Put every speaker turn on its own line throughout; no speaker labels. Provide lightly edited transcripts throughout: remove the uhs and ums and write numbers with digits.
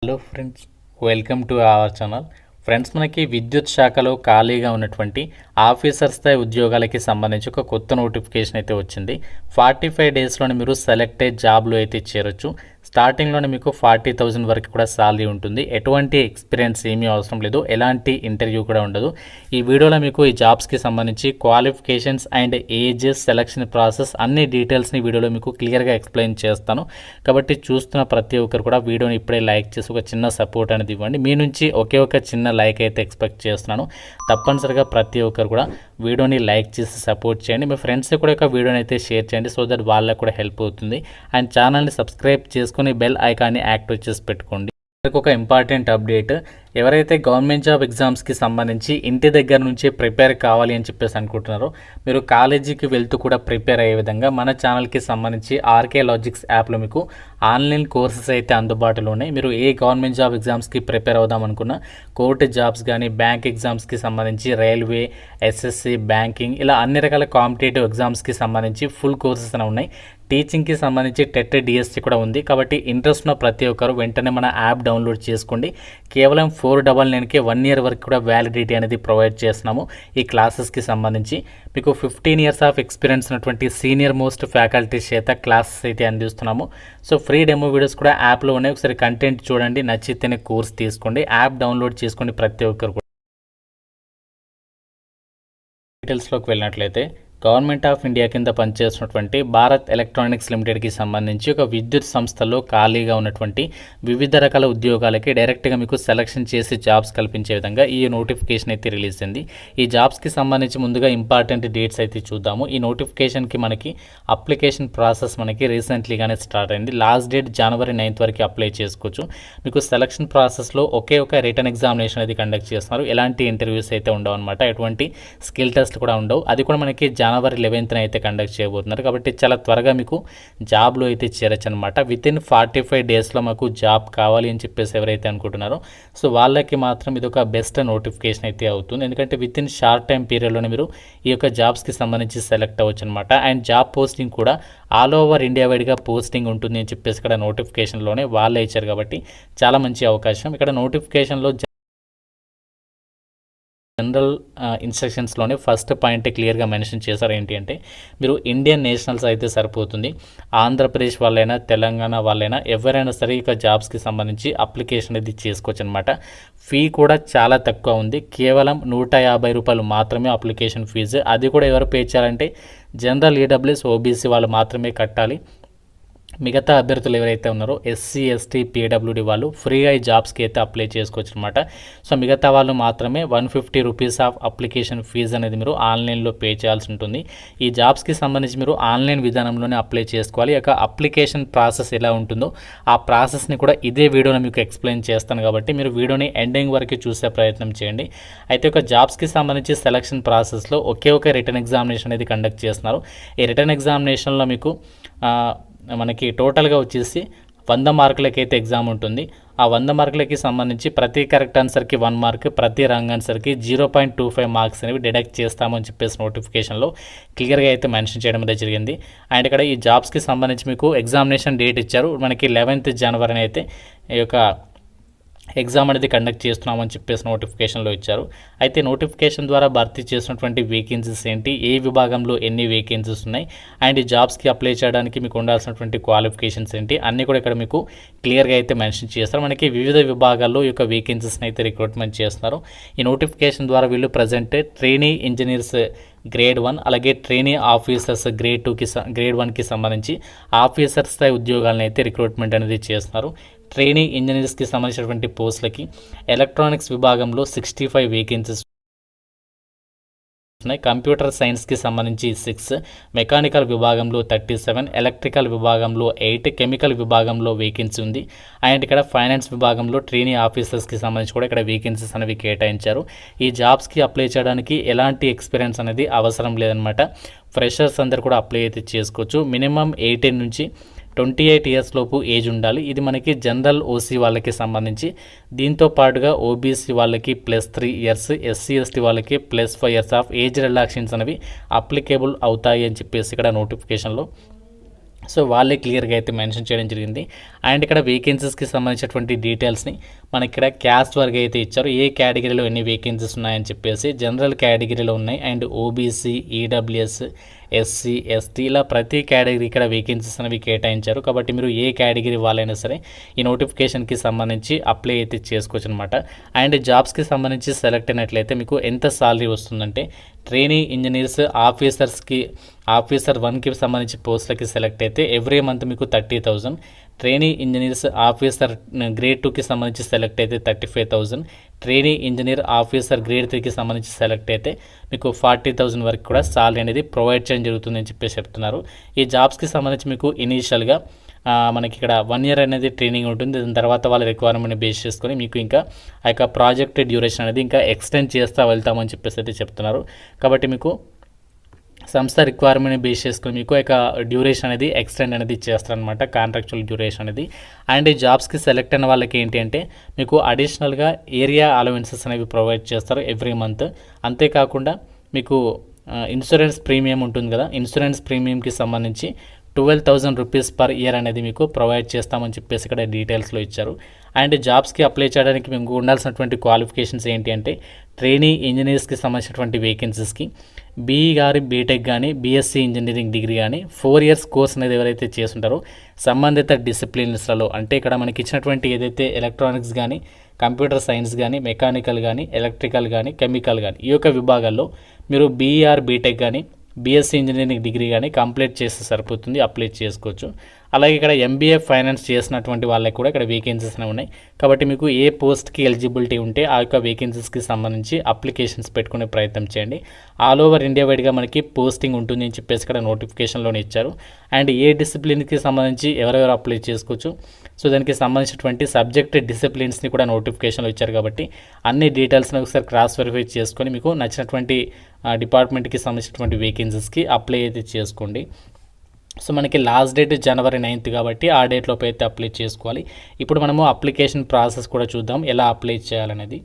Hello friends, welcome to our channel. Friends, మనకి విద్యుత్ శాఖలో ఖాళీగా ఉన్నటువంటి ఆఫీసర్ స్థాయి ఉద్యోగాలకి సంబంధించి ఒక కొత్త నోటిఫికేషన్ అయితే వచ్చింది. 45 డేస్లోనే మీరు సెలెక్ట్ అయ్యే జాబ్లో అయితే చేరొచ్చు. స్టార్టింగ్లోనే మీకు 40,000 వరకు కూడా శాలరీ ఉంటుంది. ఎటువంటి ఎక్స్పీరియన్స్ ఏమీ అవసరం లేదు, ఎలాంటి ఇంటర్వ్యూ కూడా ఉండదు. ఈ వీడియోలో మీకు ఈ జాబ్స్కి సంబంధించి qualifications and ages, selection process అన్ని డీటెయిల్స్ని వీడియోలో మీకు క్లియర్గా ఎక్స్ప్లెయిన్ చేస్తాను. కాబట్టి చూస్తున్న ప్రతి ఒక్కరు కూడా వీడియోని ఇప్పుడే లైక్ చేసి ఒక చిన్న సపోర్ట్ అనేది ఇవ్వండి. మీ నుంచి ఒకే ఒక చిన్న లైక్ అయితే ఎక్స్పెక్ట్ చేస్తున్నాను. తప్పనిసరిగా ప్రతి ఒక్కరు కూడా వీడియోని లైక్ చేసి సపోర్ట్ చేయండి. మీ ఫ్రెండ్స్ కూడా ఒక వీడియోని అయితే షేర్ చేయండి, సో దట్ వాళ్ళకు కూడా హెల్ప్ అవుతుంది. అండ్ ఛానల్ని సబ్స్క్రైబ్ చేసుకుని బెల్ ఐకాన్ని యాక్టివేట్ చేసి పెట్టుకోండి. ఒక ఇంపార్టెంట్ అప్డేట్, ఎవరైతే గవర్నమెంట్ జాబ్ ఎగ్జామ్స్కి సంబంధించి ఇంటి దగ్గర నుంచి ప్రిపేర్ కావాలి అని చెప్పేసి అనుకుంటున్నారో, మీరు కాలేజీకి వెళ్తూ కూడా ప్రిపేర్ అయ్యే విధంగా మన ఛానల్కి సంబంధించి ఆర్కే లాజిక్స్ యాప్లో మీకు ఆన్లైన్ కోర్సెస్ అయితే అందుబాటులో ఉన్నాయి. మీరు ఏ గవర్నమెంట్ జాబ్ ఎగ్జామ్స్కి ప్రిపేర్ అవుదాం అనుకున్నా, కోర్టు జాబ్స్ కానీ, బ్యాంక్ ఎగ్జామ్స్కి సంబంధించి, రైల్వే, ఎస్ఎస్సి, బ్యాంకింగ్, ఇలా అన్ని రకాల కాంపిటేటివ్ ఎగ్జామ్స్కి సంబంధించి ఫుల్ కోర్సెస్ అనేవి ఉన్నాయి. టీచింగ్కి సంబంధించి టెట్, డిఎస్సి కూడా ఉంది. కాబట్టి ఇంట్రెస్ట్ ఉన్న ప్రతి ఒక్కరు వెంటనే మన యాప్ డౌన్లోడ్ చేసుకోండి. కేవలం 499కి 1 year వరకు కూడా వ్యాలిడిటీ అనేది ప్రొవైడ్ చేస్తున్నాము. ఈ క్లాసెస్కి సంబంధించి మీకు 15 years ఆఫ్ ఎక్స్పీరియన్స్ ఉన్నటువంటి సీనియర్ మోస్ట్ ఫ్యాకల్టీస్ చేత క్లాసెస్ అయితే అందిస్తున్నాము. సో ఫ్రీ డెమో వీడియోస్ కూడా యాప్లో ఉన్నాయి. ఒకసారి కంటెంట్ చూడండి, నచ్చితేనే కోర్స్ తీసుకోండి. యాప్ డౌన్లోడ్ చేసుకుని ప్రతి ఒక్కరు కూడా డీటెయిల్స్లోకి వెళ్ళినట్లయితే, గవర్నమెంట్ ఆఫ్ ఇండియా కింద పనిచేస్తున్నటువంటి భారత్ ఎలక్ట్రానిక్స్ లిమిటెడ్కి సంబంధించి ఒక విద్యుత్ సంస్థలో ఖాళీగా ఉన్నటువంటి వివిధ రకాల ఉద్యోగాలకి డైరెక్ట్గా మీకు సెలక్షన్ చేసి జాబ్స్ కల్పించే విధంగా ఈ నోటిఫికేషన్ అయితే రిలీజ్ అయింది. ఈ జాబ్స్కి సంబంధించి ముందుగా ఇంపార్టెంట్ డేట్స్ అయితే చూద్దాము. ఈ నోటిఫికేషన్కి మనకి అప్లికేషన్ ప్రాసెస్ మనకి రీసెంట్లీగానే స్టార్ట్ అయింది. లాస్ట్ డేట్ January 9th వరకు అప్లై చేసుకోవచ్చు. మీకు సెలక్షన్ ప్రాసెస్లో ఒకే ఒక రిటర్న్ ఎగ్జామినేషన్ అయితే కండక్ట్ చేస్తున్నారు. ఎలాంటి ఇంటర్వ్యూస్ అయితే ఉండవు అనమాట, ఎటువంటి స్కిల్ టెస్ట్ కూడా ఉండవు. అది కూడా మనకి January 11th అయితే కండక్ట్ చేయబోతున్నారు. కాబట్టి చాలా త్వరగా మీకు జాబ్లో అయితే చేరచ్చు అనమాట. వితిన్ 45 డేస్లో మాకు జాబ్ కావాలి అని చెప్పేసి ఎవరైతే అనుకుంటున్నారో, సో వాళ్ళకి మాత్రం ఇది ఒక బెస్ట్ నోటిఫికేషన్ అయితే అవుతుంది. ఎందుకంటే వితిన్ షార్ట్ టైం పీరియడ్లోనే మీరు ఈ యొక్క జాబ్స్కి సంబంధించి సెలెక్ట్ అవ్వచ్చు అనమాట. అండ్ జాబ్ పోస్టింగ్ కూడా ఆల్ ఓవర్ ఇండియా వైడ్గా పోస్టింగ్ ఉంటుంది అని చెప్పేసి ఇక్కడ నోటిఫికేషన్లోనే వాళ్ళే ఇచ్చారు. కాబట్టి చాలా మంచి అవకాశం. ఇక్కడ నోటిఫికేషన్లో జనరల్ ఇన్స్ట్రక్షన్స్లోనే ఫస్ట్ పాయింట్ క్లియర్గా మెన్షన్ చేశారు. ఏంటి అంటే, మీరు ఇండియన్ నేషనల్స్ అయితే సరిపోతుంది. ఆంధ్రప్రదేశ్ వాళ్ళైనా, తెలంగాణ వాళ్ళైనా, ఎవరైనా సరే ఇక జాబ్స్కి సంబంధించి అప్లికేషన్ అనేది చేసుకోవచ్చు అనమాట. ఫీ కూడా చాలా తక్కువ ఉంది. కేవలం 150 రూపాయలు మాత్రమే అప్లికేషన్ ఫీజు. అది కూడా ఎవరు పే చేయాలంటే జనరల్, ఈడబ్ల్యూఎస్, ఓబీసీ వాళ్ళు మాత్రమే కట్టాలి. మిగతా అభ్యర్థులు ఎవరైతే ఉన్నారో ఎస్సీ, ఎస్టీ, పీడబ్ల్యూడి వాళ్ళు ఫ్రీగా ఈ జాబ్స్కి అయితే అప్లై చేసుకోవచ్చు అనమాట. సో మిగతా వాళ్ళు మాత్రమే 150 రూపీస్ ఆఫ్ అప్లికేషన్ ఫీజు అనేది మీరు ఆన్లైన్లో పే చేయాల్సి ఉంటుంది. ఈ జాబ్స్కి సంబంధించి మీరు ఆన్లైన్ విధానంలోనే అప్లై చేసుకోవాలి. ఇక అప్లికేషన్ ప్రాసెస్ ఎలా ఉంటుందో ఆ ప్రాసెస్ని కూడా ఇదే వీడియోలో మీకు ఎక్స్ప్లెయిన్ చేస్తాను. కాబట్టి మీరు వీడియోని ఎండింగ్ వరకు చూసే ప్రయత్నం చేయండి. అయితే ఒక జాబ్స్కి సంబంధించి సెలక్షన్ ప్రాసెస్లో ఒకే ఒక రిటర్న్ ఎగ్జామినేషన్ అనేది కండక్ట్ చేస్తున్నారు. ఈ రిటర్న్ ఎగ్జామినేషన్లో మీకు మనకి టోటల్గా వచ్చేసి 100 మార్కులకైతే ఎగ్జామ్ ఉంటుంది. ఆ 100 మార్కులకి సంబంధించి ప్రతి కరెక్ట్ ఆన్సర్కి 1 మార్క్, ప్రతి రాంగ్ ఆన్సర్కి 0.25 మార్క్స్ అనేవి డిడక్ట్ చేస్తామని చెప్పేసి నోటిఫికేషన్లో క్లియర్గా అయితే మెన్షన్ చేయడం అనేది జరిగింది. అండ్ ఇక్కడ ఈ జాబ్స్కి సంబంధించి మీకు ఎగ్జామినేషన్ డేట్ ఇచ్చారు. మనకి 11th January అయితే ఈ యొక్క ఎగ్జామ్ అనేది కండక్ట్ చేస్తున్నామని చెప్పేసి నోటిఫికేషన్లో ఇచ్చారు. అయితే నోటిఫికేషన్ ద్వారా భర్తీ చేసినటువంటి వేకెన్సీస్ ఏంటి, ఏ విభాగంలో ఎన్ని వేకెన్సీస్ ఉన్నాయి, అండ్ ఈ జాబ్స్కి అప్లై చేయడానికి మీకు ఉండాల్సినటువంటి క్వాలిఫికేషన్స్ ఏంటి, అన్నీ కూడా ఇక్కడ మీకు క్లియర్గా అయితే మెన్షన్ చేస్తారు. మనకి వివిధ విభాగాల్లో ఈ యొక్క వేకెన్సీస్ని అయితే రిక్రూట్మెంట్ చేస్తున్నారు. ఈ నోటిఫికేషన్ ద్వారా వీళ్ళు ప్రజెంట్ ట్రైనీ ఇంజనీర్స్ గ్రేడ్ 1, అలాగే ట్రైనీ ఆఫీసర్స్ గ్రేడ్ 2కి, గ్రేడ్ 1కి సంబంధించి ఆఫీసర్ స్థాయి ఉద్యోగాలను అయితే రిక్రూట్మెంట్ అనేది చేస్తున్నారు. ట్రైనీ ఇంజనీర్స్కి సంబంధించినటువంటి పోస్టులకి ఎలక్ట్రానిక్స్ విభాగంలో 65 వేకెన్సీస్ ఉన్నాయి. కంప్యూటర్ సైన్స్కి సంబంధించి 6, మెకానికల్ విభాగంలో 37, ఎలక్ట్రికల్ విభాగంలో 8, కెమికల్ విభాగంలో వేకెన్సీ ఉంది. అండ్ ఇక్కడ ఫైనాన్స్ విభాగంలో ట్రైనీ ఆఫీసర్స్కి సంబంధించి కూడా ఇక్కడ వేకెన్సీస్ అనేవి కేటాయించారు. ఈ జాబ్స్కి అప్లై చేయడానికి ఎలాంటి ఎక్స్పీరియన్స్ అనేది అవసరం లేదనమాట. ఫ్రెషర్స్ అందరు కూడా అప్లై అయితే చేసుకోవచ్చు. మినిమం 18 నుంచి 28 years లోపు ఏజ్ ఉండాలి. ఇది మనకి జనరల్ ఓసీ వాళ్ళకి సంబంధించి. దీంతో పాటుగా ఓబీసీ వాళ్ళకి +3 years, ఎస్సీ, ఎస్టీ వాళ్ళకి +5 years ఆఫ్ ఏజ్ రిలాక్సేషన్స్ అనేవి అప్లికేబుల్ అవుతాయి అని చెప్పేసి ఇక్కడ నోటిఫికేషన్లో సో వాళ్ళే క్లియర్గా అయితే మెన్షన్ చేయడం జరిగింది. అండ్ ఇక్కడ వేకెన్సీస్కి సంబంధించినటువంటి డీటెయిల్స్ని మనకి ఇక్కడ క్యాస్ట్ వరకు అయితే ఇచ్చారు. ఏ కేటగిరీలో ఎన్ని వేకెన్సీస్ ఉన్నాయని చెప్పేసి జనరల్ కేటగిరీలో ఉన్నాయి. And OBC, EWS, SC, ST ఇలా ప్రతి కేటగిరీ ఇక్కడ వేకెన్సీస్ అనేవి కేటాయించారు. కాబట్టి మీరు ఏ కేటగిరీ వాళ్ళైనా సరే ఈ నోటిఫికేషన్కి సంబంధించి అప్లై అయితే చేసుకోవచ్చు అనమాట. అండ్ జాబ్స్కి సంబంధించి సెలెక్ట్ అయినట్లయితే మీకు ఎంత సాలరీ వస్తుందంటే ట్రైనీ ఇంజనీర్స్ ఆఫీసర్ 1కి సంబంధించి పోస్టులకి సెలెక్ట్ అయితే ఎవ్రీ మంత్ మీకు 30,000, ట్రైనీ ఇంజనీర్స్ ఆఫీసర్ గ్రేడ్ 2కి సంబంధించి సెలెక్ట్ అయితే 35,000, ట్రైనీ ఇంజనీర్ ఆఫీసర్ గ్రేడ్ 3కి సంబంధించి సెలెక్ట్ అయితే మీకు 40,000 వరకు కూడా సాలరీ అనేది ప్రొవైడ్ చేయడం జరుగుతుందని చెప్పేసి చెప్తున్నారు. ఈ జాబ్స్కి సంబంధించి మీకు ఇనీషియల్గా మనకి ఇక్కడ 1 year అనేది ట్రైనింగ్ ఉంటుంది. దాని తర్వాత వాళ్ళ రిక్వైర్మెంట్ని బేస్ చేసుకొని మీకు ఇంకా ఆ యొక్క ప్రాజెక్ట్ డ్యూరేషన్ అనేది ఇంకా ఎక్స్టెండ్ చేస్తూ వెళ్తామని చెప్పేసి అయితే చెప్తున్నారు. కాబట్టి మీకు సంస్థ రిక్వైర్మెంట్ని బేస్ చేసుకుని మీకు యొక్క డ్యూరేషన్ అనేది ఎక్స్టెండ్ అనేది చేస్తారనమాట, కాంట్రాక్చువల్ డ్యూరేషన్ అనేది. అండ్ ఈ జాబ్స్కి సెలెక్ట్ అయిన వాళ్ళకి ఏంటి అంటే మీకు అడిషనల్గా ఏరియా అలవెన్సెస్ అనేవి ప్రొవైడ్ చేస్తారు ఎవ్రీ మంత్. అంతేకాకుండా మీకు ఇన్సూరెన్స్ ప్రీమియం ఉంటుంది కదా, ఇన్సూరెన్స్ ప్రీమియంకి సంబంధించి 12,000 రూపీస్ పర్ ఇయర్ అనేది మీకు ప్రొవైడ్ చేస్తామని చెప్పేసి ఇక్కడ డీటెయిల్స్లో ఇచ్చారు. అండ్ జాబ్స్కి అప్లై చేయడానికి మీకు ఉండాల్సినటువంటి క్వాలిఫికేషన్స్ ఏంటి అంటే ట్రైనీ ఇంజనీర్స్కి సంబంధించినటువంటి వేకెన్సీస్కి బీఈ కానీ బీటెక్ కానీ బీఎస్సీ ఇంజనీరింగ్ డిగ్రీ కానీ 4 years కోర్స్ అనేది ఎవరైతే చేస్తుంటారో సంబంధిత డిసిప్లిన్స్లలో, అంటే ఇక్కడ మనకి ఇచ్చినటువంటి ఏదైతే ఎలక్ట్రానిక్స్ కానీ, కంప్యూటర్ సైన్స్ కానీ, మెకానికల్ కానీ, ఎలక్ట్రికల్ కానీ, కెమికల్ కానీ ఈ యొక్క విభాగాల్లో మీరు బీఈఆర్ బీటెక్ కానీ బీఎస్సీ ఇంజనీరింగ్ డిగ్రీ కానీ కంప్లీట్ చేస్తే సరిపోతుంది, అప్లై చేసుకోవచ్చు. అలాగే ఇక్కడ ఎంబీఏ ఫైనాన్స్ చేసినటువంటి వాళ్ళకి కూడా ఇక్కడ వేకెన్సీస్ అనేవి ఉన్నాయి. కాబట్టి మీకు ఏ పోస్ట్కి ఎలిజిబిలిటీ ఉంటే ఆ యొక్క వేకెన్సీస్కి సంబంధించి అప్లికేషన్స్ పెట్టుకునే ప్రయత్నం చేయండి. ఆల్ ఓవర్ ఇండియా వైడ్గా మనకి పోస్టింగ్ ఉంటుంది అని చెప్పేసి ఇక్కడ నోటిఫికేషన్లోనే ఇచ్చారు. అండ్ ఏ డిసిప్లిన్కి సంబంధించి ఎవరెవరు అప్లై చేసుకోవచ్చు, సో దానికి సంబంధించినటువంటి సబ్జెక్ట్ డిసిప్లిన్స్ని కూడా నోటిఫికేషన్లో ఇచ్చారు. కాబట్టి అన్ని డీటెయిల్స్ని ఒకసారి క్రాస్ వెరిఫై చేసుకొని మీకు నచ్చినటువంటి డిపార్ట్మెంట్కి సంబంధించినటువంటి వేకెన్సీస్కి అప్లై అయితే చేసుకోండి. సో మనకి లాస్ట్ డేట్ January 9th కాబట్టి ఆ డేట్లోపు అయితే అప్లై చేసుకోవాలి. ఇప్పుడు మనము అప్లికేషన్ ప్రాసెస్ కూడా చూద్దాం, ఎలా అప్లై చేయాలనేది.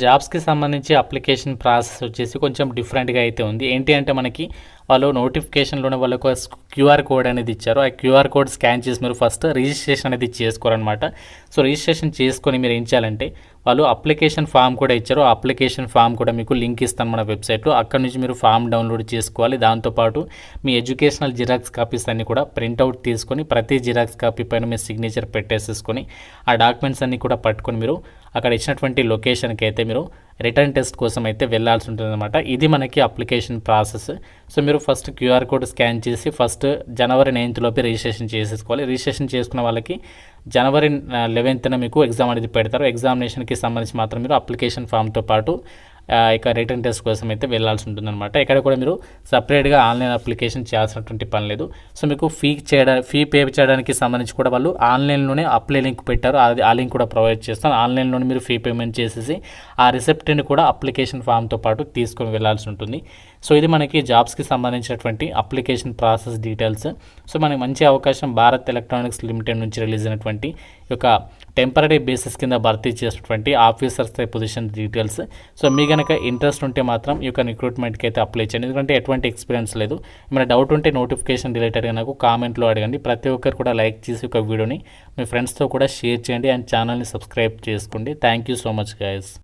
జాబ్స్కి సంబంధించి అప్లికేషన్ ప్రాసెస్ వచ్చేసి కొంచెం డిఫరెంట్గా అయితే ఉంది. ఏంటి అంటే మనకి వాళ్ళు నోటిఫికేషన్లోనే వాళ్ళకు క్యూఆర్ కోడ్ అనేది ఇచ్చారు. ఆ క్యూఆర్ కోడ్ స్కాన్ చేసి మీరు ఫస్ట్ రిజిస్ట్రేషన్ అనేది చేసుకోరనమాట. సో రిజిస్ట్రేషన్ చేసుకొని మీరు ఏం చేయాలంటే వాళ్ళు అప్లికేషన్ ఫామ్ కూడా ఇచ్చారు. ఆ అప్లికేషన్ ఫామ్ కూడా మీకు లింక్ ఇస్తాను మన వెబ్సైట్లో, అక్కడ నుంచి మీరు ఫామ్ డౌన్లోడ్ చేసుకోవాలి. దాంతోపాటు మీ ఎడ్యుకేషనల్ జిరాక్స్ కాపీస్ అన్నీ కూడా ప్రింట్అవుట్ తీసుకొని ప్రతి జిరాక్స్ కాపీ పైన మీ సిగ్నేచర్ పెట్టేసేసుకొని ఆ డాక్యుమెంట్స్ అన్నీ కూడా పట్టుకొని మీరు అక్కడ ఇచ్చినటువంటి లొకేషన్కి అయితే మీరు రిటర్న్ టెస్ట్ కోసం అయితే వెళ్ళాల్సి ఉంటుంది అనమాట. ఇది మనకి అప్లికేషన్ ప్రాసెస్. సో మీరు ఫస్ట్ క్యూఆర్ కోడ్ స్కాన్ చేసి ఫస్ట్ January 9th లోపే రిజిస్ట్రేషన్ చేసేసుకోవాలి. రిజిస్ట్రేషన్ చేసుకున్న వాళ్ళకి January 11th మీకు ఎగ్జామ్ అనేది పెడతారు. ఎగ్జామినేషన్కి సంబంధించి మాత్రం మీరు అప్లికేషన్ ఫామ్తో పాటు ఇక రిటర్న్ టెస్ట్ కోసం అయితే వెళ్ళాల్సి ఉంటుందన్నమాట. ఇక్కడ కూడా మీరు సపరేట్గా ఆన్లైన్ అప్లికేషన్ చేయాల్సినటువంటి పని లేదు. సో మీకు ఫీ పే చేయడానికి సంబంధించి కూడా వాళ్ళు ఆన్లైన్లోనే అప్లై లింక్ పెట్టారు. ఆ లింక్ కూడా ప్రొవైడ్ చేస్తాను. ఆన్లైన్లోనే మీరు ఫీ పేమెంట్ చేసేసి ఆ రిసిప్ట్ని కూడా అప్లికేషన్ ఫామ్తో పాటు తీసుకొని వెళ్ళాల్సి ఉంటుంది. సో ఇది మనకి జాబ్స్కి సంబంధించినటువంటి అప్లికేషన్ ప్రాసెస్ డీటెయిల్స్. సో మనకి మంచి అవకాశం భారత్ ఎలక్ట్రానిక్స్ లిమిటెడ్ నుంచి రిలీజ్ అయినటువంటి ఈ యొక్క టెంపరీ బేసిస్ కింద భర్తీ చేసినటువంటి ఆఫీసర్స్ పొజిషన్ డీటెయిల్స్. సో మీ కనుక ఇంట్రెస్ట్ ఉంటే మాత్రం ఈ యొక్క రిక్రూట్మెంట్కి అయితే అప్లై చేయండి. ఎందుకంటే ఎటువంటి ఎక్స్పీరియన్స్ లేదు. ఏమైనా డౌట్ ఉంటే నోటిఫికేషన్ రిలేటెడ్గా నాకు కామెంట్లో అడగండి. ప్రతి ఒక్కరు కూడా లైక్ చేసి ఒక వీడియోని మీ ఫ్రెండ్స్తో కూడా షేర్ చేయండి అండ్ ఛానల్ని సబ్స్క్రైబ్ చేసుకోండి. Thank you so much guys.